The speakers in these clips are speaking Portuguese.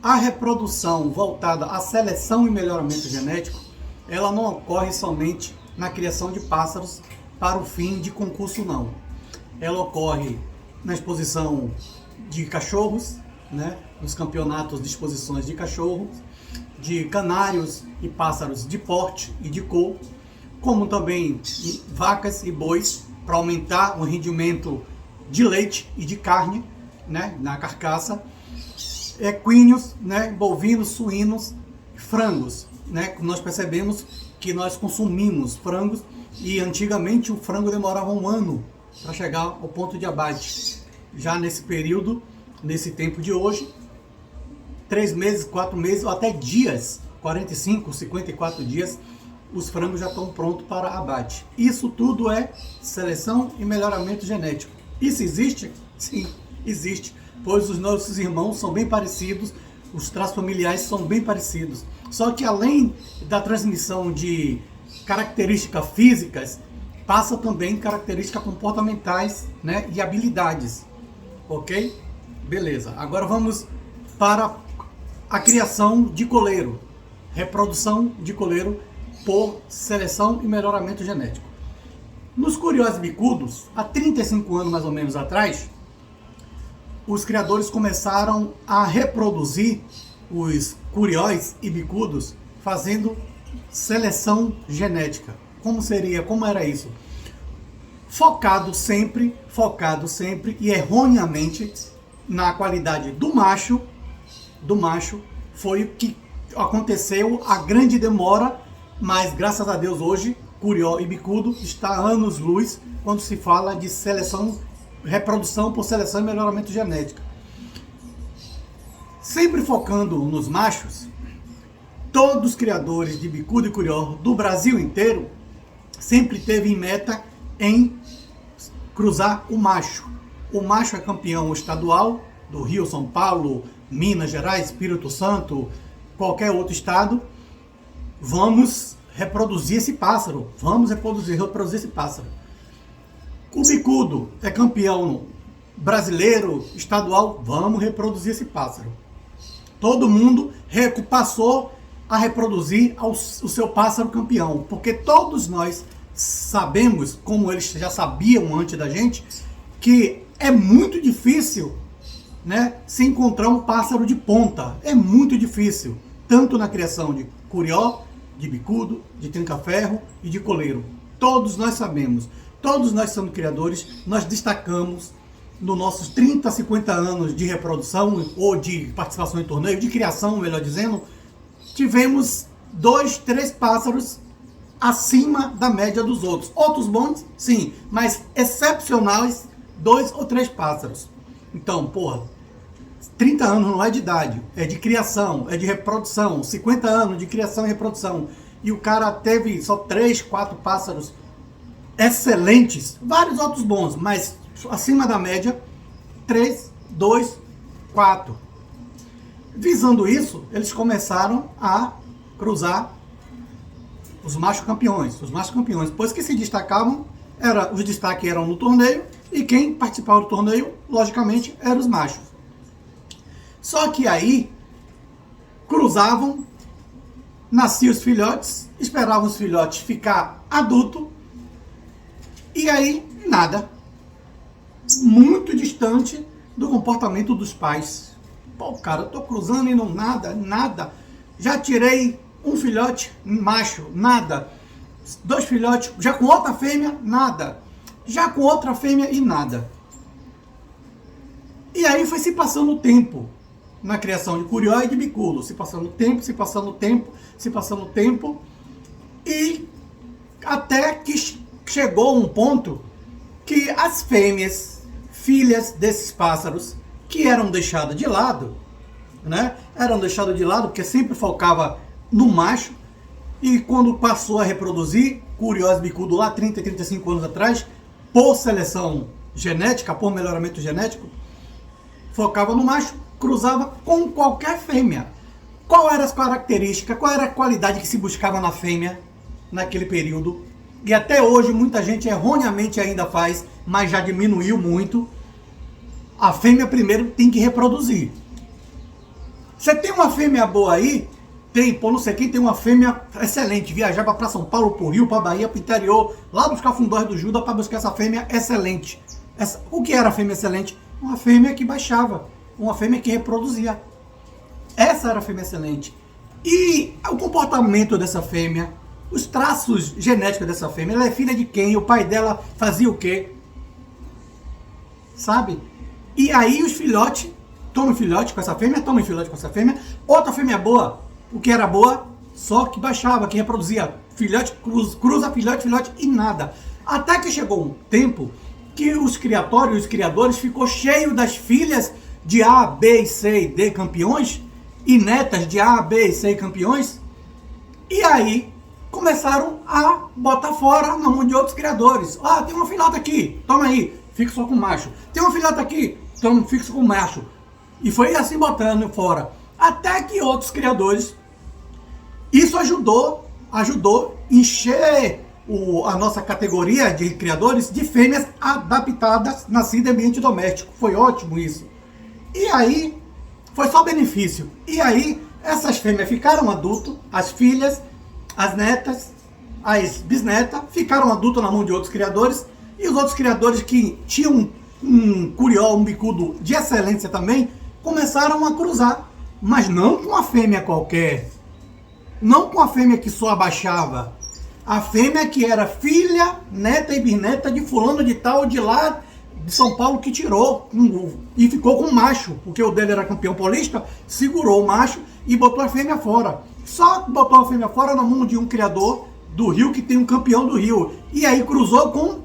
A reprodução voltada à seleção e melhoramento genético, ela não ocorre somente na criação de pássaros para o fim de concurso, não. Ela ocorre na exposição de cachorros, né? Nos campeonatos de exposições de cachorros, de canários e pássaros de porte e de cor, como também vacas e bois, para aumentar o rendimento de leite e de carne, né, na carcaça, equinos, né, bovinos, suínos, frangos, né, nós percebemos que nós consumimos frangos e antigamente o frango demorava um ano para chegar ao ponto de abate. Já nesse período, nesse tempo de hoje, 3 meses, 4 meses ou até dias, 45, 54 dias, os frangos já estão prontos para abate. Isso tudo é seleção e melhoramento genético. Isso existe? Sim, existe, pois os nossos irmãos são bem parecidos, os traços familiares são bem parecidos. Só que além da transmissão de características físicas, passa também características comportamentais, né, e habilidades. Ok? Beleza. Agora vamos para a criação de coleiro, reprodução de coleiro por seleção e melhoramento genético. Nos curiós bicudos, há 35 anos mais ou menos atrás, os criadores começaram a reproduzir os curiós e bicudos fazendo seleção genética. Como era isso? Focado sempre e erroneamente na qualidade do macho, foi o que aconteceu, a grande demora, mas graças a Deus hoje, curió e bicudo está anos-luz quando se fala de seleção, reprodução por seleção e melhoramento genético. Sempre focando nos machos, todos os criadores de bicudo e curió do Brasil inteiro sempre teve em meta em cruzar o macho. O macho é campeão estadual do Rio, São Paulo, Minas Gerais, Espírito Santo, qualquer outro estado. Vamos reproduzir esse pássaro. Reproduzir esse pássaro. O bicudo é campeão brasileiro, estadual. Vamos reproduzir esse pássaro. Todo mundo passou a reproduzir o seu pássaro campeão, porque todos nós sabemos, como eles já sabiam antes da gente, que é muito difícil, né, se encontrar um pássaro de ponta. É muito difícil, tanto na criação de curió, de bicudo, de trinca-ferro e de coleiro. Todos nós sabemos, todos nós somos criadores, nós destacamos nos nossos 30, 50 anos de reprodução ou de participação em torneio, de criação, melhor dizendo, tivemos 2, 3 pássaros acima da média dos outros. Outros bons, sim, mas excepcionais, 2 ou 3 pássaros. Então, 30 anos não é de idade, é de criação, é de reprodução, 50 anos de criação e reprodução. E o cara teve só 3, 4 pássaros excelentes, vários outros bons, mas acima da média, 3, 2, 4. Visando isso, eles começaram a cruzar os machos campeões, pois que se destacavam, os destaques eram no torneio, e quem participava do torneio, logicamente, eram os machos. Só que aí, cruzavam, nasciam os filhotes, esperavam os filhotes ficar adulto, e aí, nada. Muito distante do comportamento dos pais. Cara, eu tô cruzando e não nada. Já tirei um filhote macho, nada. 2 filhotes, já com outra fêmea, nada. Já com outra fêmea e nada. E aí foi se passando o tempo na criação de curió e de bicudo. Se passando o tempo. E até que chegou um ponto que as fêmeas, filhas desses pássaros, que eram deixadas de lado, né? Eram deixadas de lado porque sempre focava no macho. E quando passou a reproduzir, curió e bicudo lá 30, 35 anos atrás, por seleção genética, por melhoramento genético, focava no macho, cruzava com qualquer fêmea. Qual eram as características, qual era a qualidade que se buscava na fêmea naquele período? E até hoje muita gente erroneamente ainda faz, mas já diminuiu muito. A fêmea primeiro tem que reproduzir. Você tem uma fêmea boa aí? Tem, pô, não sei quem tem uma fêmea excelente. Viajava para São Paulo, pro Rio, para Bahia, pro interior, lá dos Cafundós do Judas para buscar essa fêmea excelente. O que era a fêmea excelente? Uma fêmea que baixava, uma fêmea que reproduzia. Essa era a fêmea excelente. E o comportamento dessa fêmea, os traços genéticos dessa fêmea, ela é filha de quem? O pai dela fazia o quê? Sabe? E aí os filhotes, toma filhote com essa fêmea, toma filhote com essa fêmea, outra fêmea boa. O que era boa, só que baixava, que reproduzia filhote, cruza filhote, filhote e nada. Até que chegou um tempo que os criatórios, os criadores, ficou cheio das filhas de A, B, C e D campeões e netas de A, B e C campeões. E aí começaram a botar fora na mão de outros criadores. Ah, tem uma filhota aqui, toma aí, fica só com macho. Tem uma filhota aqui, toma, fica só com macho. E foi assim botando fora. Até que outros criadores... Isso ajudou a encher a nossa categoria de criadores de fêmeas adaptadas, nascidas em ambiente doméstico. Foi ótimo isso. E aí, foi só benefício. E aí, essas fêmeas ficaram adultas, as filhas, as netas, as bisnetas, ficaram adultas na mão de outros criadores. E os outros criadores que tinham um curió, um bicudo de excelência também, começaram a cruzar. Mas não com a fêmea qualquer. Não com a fêmea que só abaixava. A fêmea que era filha, neta e bisneta de fulano de tal, de lá de São Paulo, que tirou e ficou com o macho, porque o dele era campeão paulista, segurou o macho e botou a fêmea fora. Só botou a fêmea fora na mão de um criador do Rio, que tem um campeão do Rio. E aí cruzou com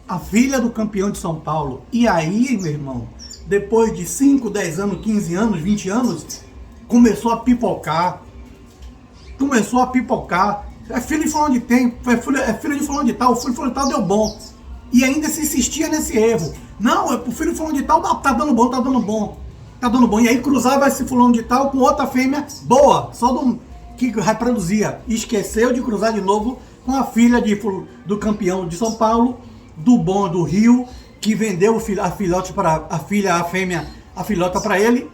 a filha do campeão de São Paulo. E aí, meu irmão, depois de 5, 10 anos, 15 anos, 20 anos, começou a pipocar. É filho de fulano de tempo, é filho de fulano de tal, o filho de fulano de tal deu bom. E ainda se insistia nesse erro. Não, o filho de fulano de tal tá dando bom, tá dando bom. Tá dando bom. E aí cruzava esse fulano de tal com outra fêmea boa, só que reproduzia. E esqueceu de cruzar de novo com a filha do campeão de São Paulo, do bom do Rio, que vendeu a filhote para a fêmea, a filhota para ele.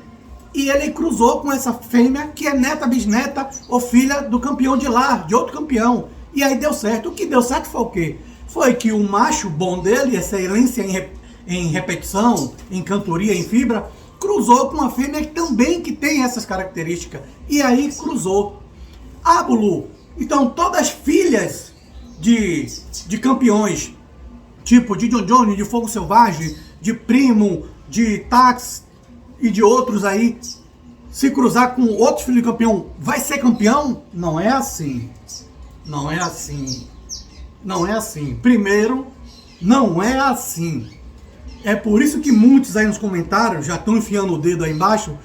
E ele cruzou com essa fêmea, que é neta, bisneta ou filha do campeão de lá, de outro campeão. E aí deu certo. O que deu certo foi o quê? Foi que o macho bom dele, excelência em repetição, em cantoria, em fibra, cruzou com uma fêmea também que tem essas características. E aí cruzou. Ah, Bulu, então todas as filhas de campeões, tipo de John Johnny, de Fogo Selvagem, de Primo, de Tax e de outros aí, se cruzar com outro filho de campeão, vai ser campeão? Não é assim. Não é assim. Não é assim. Primeiro, não é assim. É por isso que muitos aí nos comentários já estão enfiando o dedo aí embaixo,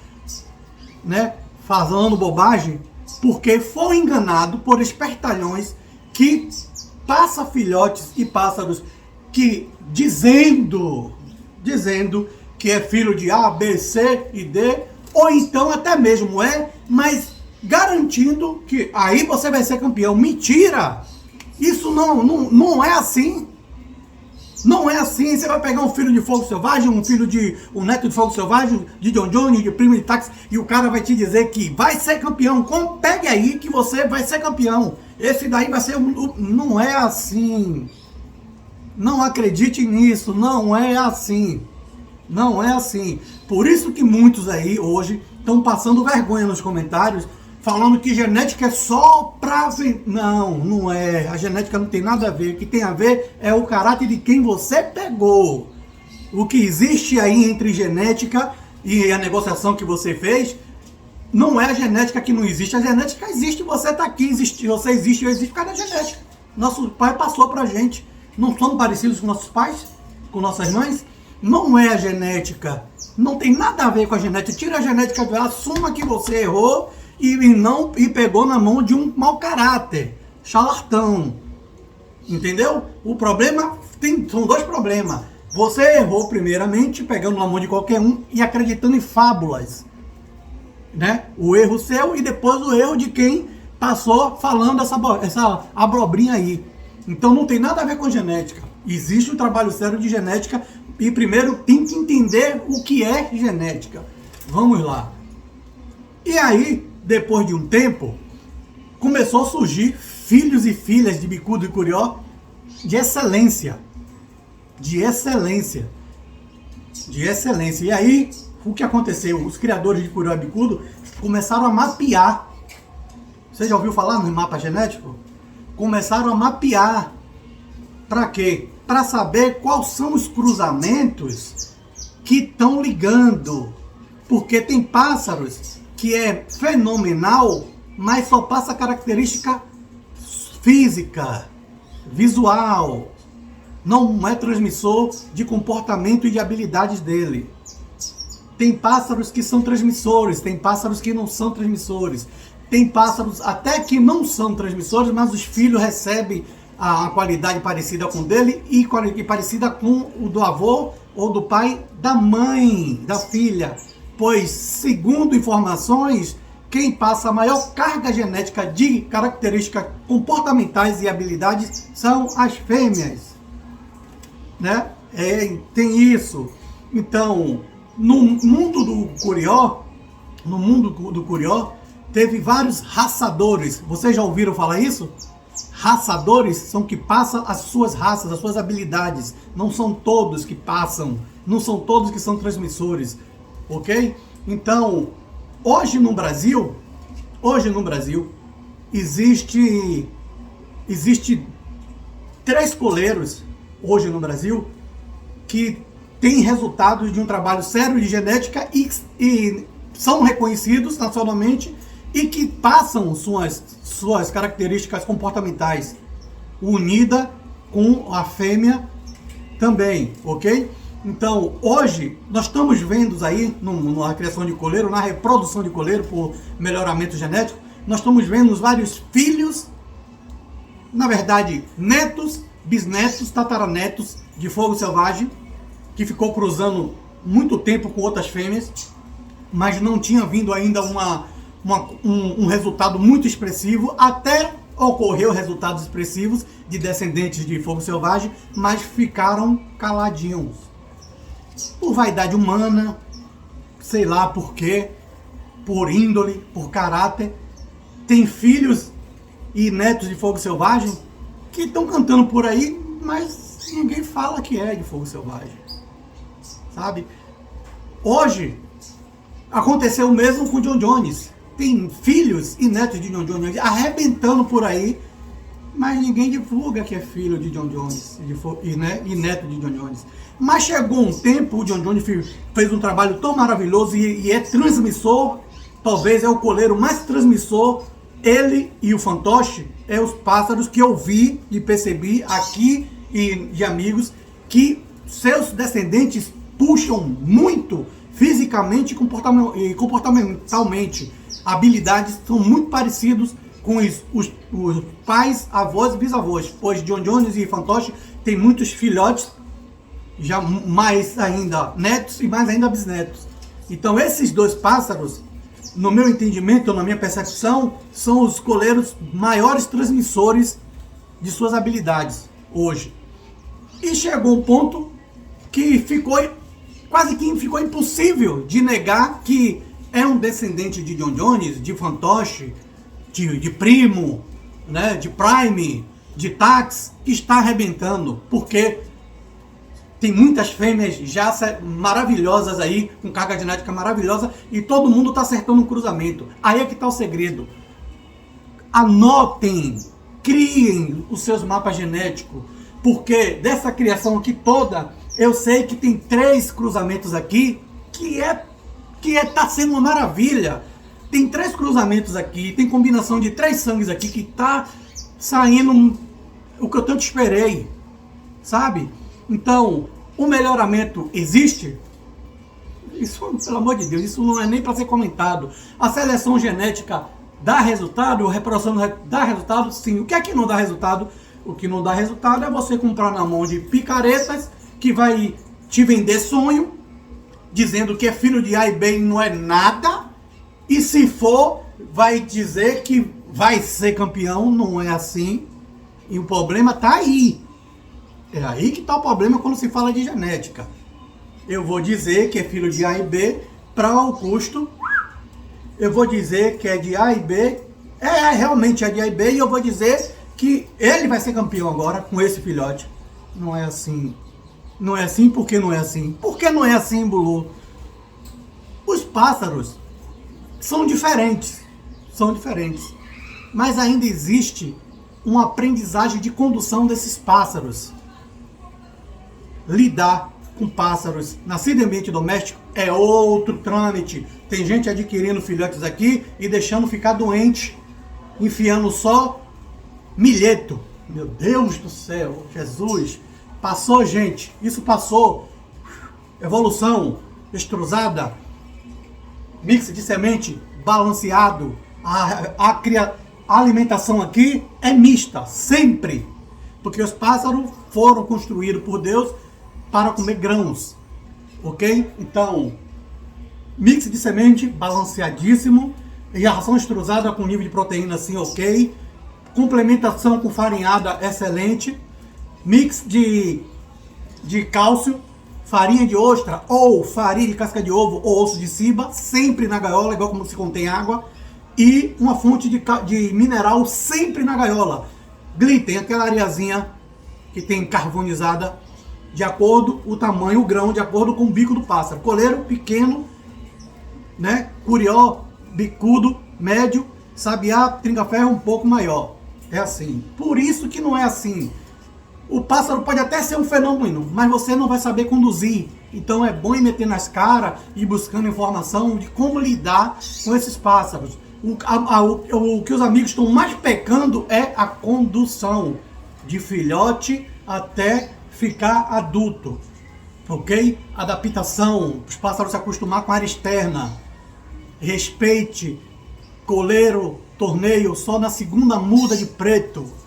né? Falando bobagem, porque foi enganado por espertalhões que passa filhotes e pássaros que dizendo que é filho de A, B, C e D, ou então até mesmo mas garantindo que aí você vai ser campeão. Mentira! Isso não é assim. Não é assim. Você vai pegar um filho de Fogo Selvagem, um neto de Fogo Selvagem, de John Johnny, de Primo de Táxi, e o cara vai te dizer que vai ser campeão. Pegue aí que você vai ser campeão. Esse daí vai ser... Não é assim. Não acredite nisso. Não é assim. Não é assim. Por isso que muitos aí hoje estão passando vergonha nos comentários, falando que genética é só pra... Não é. A genética não tem nada a ver. O que tem a ver é o caráter de quem você pegou. O que existe aí entre genética e a negociação que você fez, não é a genética que não existe. A genética existe, você tá aqui, você existe, eu existo por causa da genética. Nosso pai passou pra gente. Não somos parecidos com nossos pais? Com nossas mães? Não é a genética. Não tem nada a ver com a genética. Tira a genética, assuma que você errou e pegou na mão de um mau caráter, charlatão. Entendeu? O problema são dois problemas. Você errou primeiramente, pegando na mão de qualquer um e acreditando em fábulas, né? O erro seu e depois o erro de quem passou falando essa abobrinha aí. Então não tem nada a ver com genética. Existe um trabalho sério de genética e primeiro tem que entender o que é genética. Vamos lá. E aí, depois de um tempo, começou a surgir filhos e filhas de bicudo e curió de excelência. De excelência. De excelência. E aí, o que aconteceu? Os criadores de curió e bicudo começaram a mapear. Você já ouviu falar no mapa genético? Começaram a mapear. Para quê? Para saber quais são os cruzamentos que estão ligando. Porque tem pássaros que é fenomenal, mas só passa característica física, visual. Não é transmissor de comportamento e de habilidades dele. Tem pássaros que são transmissores, tem pássaros que não são transmissores. Tem pássaros até que não são transmissores, mas os filhos recebem a qualidade parecida com o dele e parecida com o do avô ou do pai da mãe, da filha. Pois, segundo informações, quem passa a maior carga genética de características comportamentais e habilidades são as fêmeas. Né? Tem isso. Então, no mundo do curió, teve vários raçadores. Vocês já ouviram falar isso? Raçadores são que passam as suas raças, as suas habilidades. Não são todos que passam, não são todos que são transmissores, ok? Então, hoje no Brasil, existe 3 coleiros hoje no Brasil que têm resultados de um trabalho sério de genética e são reconhecidos nacionalmente e que passam suas características comportamentais unida com a fêmea também, ok? Então, hoje, nós estamos vendo aí, na criação de coleiro, na reprodução de coleiro por melhoramento genético, nós estamos vendo os vários filhos, na verdade, netos, bisnetos, tataranetos de fogo selvagem, que ficou cruzando muito tempo com outras fêmeas, mas não tinha vindo ainda um resultado muito expressivo, até ocorreu resultados expressivos de descendentes de fogo selvagem, mas ficaram caladinhos. Por vaidade humana, sei lá por quê, por índole, por caráter. Tem filhos e netos de fogo selvagem que estão cantando por aí, mas ninguém fala que é de fogo selvagem. Sabe? Hoje, aconteceu o mesmo com John Jones. Tem filhos e netos de John Jones arrebentando por aí, mas ninguém divulga que é filho de John Jones e neto de John Jones. Mas chegou um tempo, o John Jones fez um trabalho tão maravilhoso e é transmissor, talvez é o coleiro mais transmissor, ele e o fantoche, é os pássaros que eu vi e percebi aqui e de amigos, que seus descendentes puxam muito fisicamente e comportamentalmente. Habilidades são muito parecidos com os pais, avós e bisavós, pois John Jones e fantoche têm muitos filhotes, já mais ainda netos e mais ainda bisnetos. Então esses 2 pássaros, no meu entendimento, na minha percepção, são os coleiros maiores transmissores de suas habilidades hoje. E chegou um ponto que quase que ficou impossível de negar que é um descendente de John Jones, de fantoche, de primo, né, de prime, de tax, que está arrebentando, porque tem muitas fêmeas já maravilhosas aí, com carga genética maravilhosa, e todo mundo está acertando um cruzamento. Aí é que está o segredo. Anotem, criem os seus mapas genéticos, porque dessa criação aqui toda, eu sei que tem 3 cruzamentos aqui, que tá sendo uma maravilha. Tem 3 cruzamentos aqui, tem combinação de 3 sangues aqui, que tá saindo o que eu tanto esperei, sabe? Então, o melhoramento existe? Isso, pelo amor de Deus, isso não é nem para ser comentado. A seleção genética dá resultado, a reprodução dá resultado, sim. O que é que não dá resultado? O que não dá resultado é você comprar na mão de picaretas que vai te vender sonho, dizendo que é filho de A e B e não é nada. E se for, vai dizer que vai ser campeão, não é assim. E o problema tá aí. É aí que está o problema quando se fala de genética. Eu vou dizer que é filho de A e B para o custo eu vou dizer que é de A e B. Realmente é de A e B, e eu vou dizer que ele vai ser campeão agora com esse filhote. Não é assim. Não é assim, por que não é assim? Por que não é assim, Bulu? Os pássaros são diferentes. São diferentes. Mas ainda existe uma aprendizagem de condução desses pássaros. Lidar com pássaros nascidos em ambiente doméstico é outro trâmite. Tem gente adquirindo filhotes aqui e deixando ficar doente, enfiando só milheto. Meu Deus do céu, Jesus. Passou, gente. Isso passou. Evolução extrusada. Mix de semente balanceado. A alimentação aqui é mista, sempre. Porque os pássaros foram construídos por Deus para comer grãos. Ok? Então, mix de semente balanceadíssimo. E a ração extrusada com nível de proteína assim, ok. Complementação com farinhada excelente. Mix de cálcio, farinha de ostra ou farinha de casca de ovo ou osso de ciba, sempre na gaiola, igual como se contém água. E uma fonte de mineral sempre na gaiola. Glitten, aquela areazinha que tem carbonizada de acordo com o tamanho, o grão, de acordo com o bico do pássaro. Coleiro pequeno, né? Curió, bicudo, médio, sabiá, trinca-ferro um pouco maior. É assim. Por isso que não é assim. O pássaro pode até ser um fenômeno, mas você não vai saber conduzir. Então é bom ir meter nas caras e buscando informação de como lidar com esses pássaros. O que os amigos estão mais pecando é a condução de filhote até ficar adulto. Ok? Adaptação, os pássaros se acostumar com a área externa. Respeite, coleiro, torneio, só na segunda muda de preto.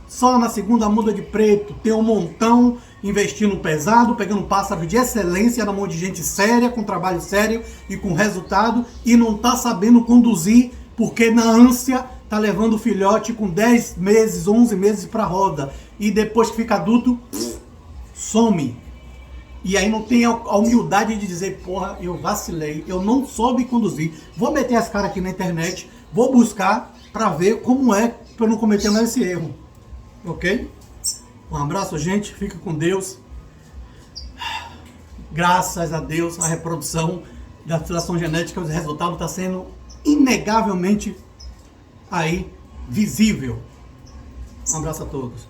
Só na segunda muda de preto, tem um montão investindo pesado, pegando pássaros de excelência na mão de gente séria, com trabalho sério e com resultado, e não tá sabendo conduzir, porque na ânsia tá levando o filhote com 10 meses, 11 meses para roda, e depois que fica adulto, some. E aí não tem a humildade de dizer, porra, eu vacilei, eu não soube conduzir, vou meter as caras aqui na internet, vou buscar para ver como é, para eu não cometer mais esse erro. Ok? Um abraço, gente. Fica com Deus. Graças a Deus, a reprodução da filação genética, os resultados está sendo inegavelmente aí visível. Um abraço a todos.